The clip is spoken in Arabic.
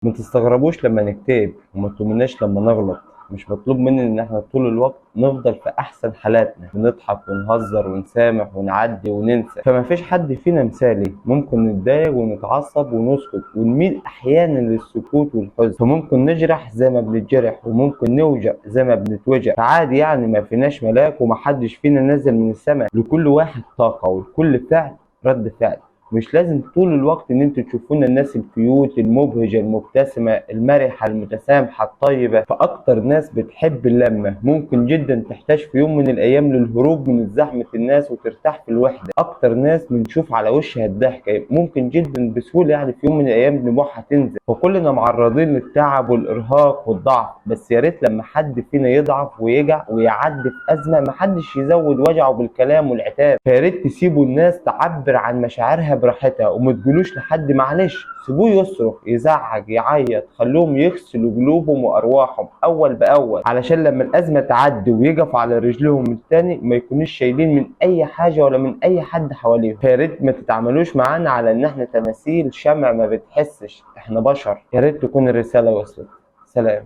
ما تستغربوش لما نكتئب وما تلومناش لما نغلط. مش مطلوب مننا ان احنا طول الوقت نفضل في احسن حالاتنا، بنضحك ونهزر ونسامح ونعدي وننسى. فما فيش حد فينا مثالي، ممكن نتضايق ونتعصب ونسكت ونميل احيانا للسكوت والحزن، فممكن نجرح زي ما بنتجرح وممكن نوجع زي ما بنتوجع. فعادي يعني، ما فيناش ملاك ومحدش فينا نازل من السماء. لكل واحد طاقة ولكل فعل رد فعل. مش لازم طول الوقت ان انتوا تشوفونا الناس الكيوت المبهجة المبتسمة المرحة المتسامحة الطيبة. فاكتر ناس بتحب اللمة ممكن جدا تحتاج في يوم من الايام للهروب من زحمة الناس وترتاح في الوحدة. اكتر ناس بنشوف على وشها الضحكة ممكن جدا بسهولة يعني في يوم من الايام دموعها تنزل. فكلنا معرضين للتعب والارهاق والضعف، بس يا ريت لما حد فينا يضعف ويجع ويعدي في ازمة محدش يزود وجعه بالكلام والعتاب. فيا ريت تسيبوا الناس تعبر عن مشاعرها براحتها، وما تقولوش لحد معلش، سيبوه يصرخ يزعج يعيط، خلوهم يغسلوا قلوبهم وارواحهم اول باول، علشان لما الازمه تعدي ويقفوا على رجلهم من تاني ما يكونوش شايلين من اي حاجه ولا من اي حد حواليهم. فيا ريت ما تتعاملوش معانا على ان احنا تماثيل شمع ما بتحسش، احنا بشر. يا ريت تكون الرساله وصلت. سلام.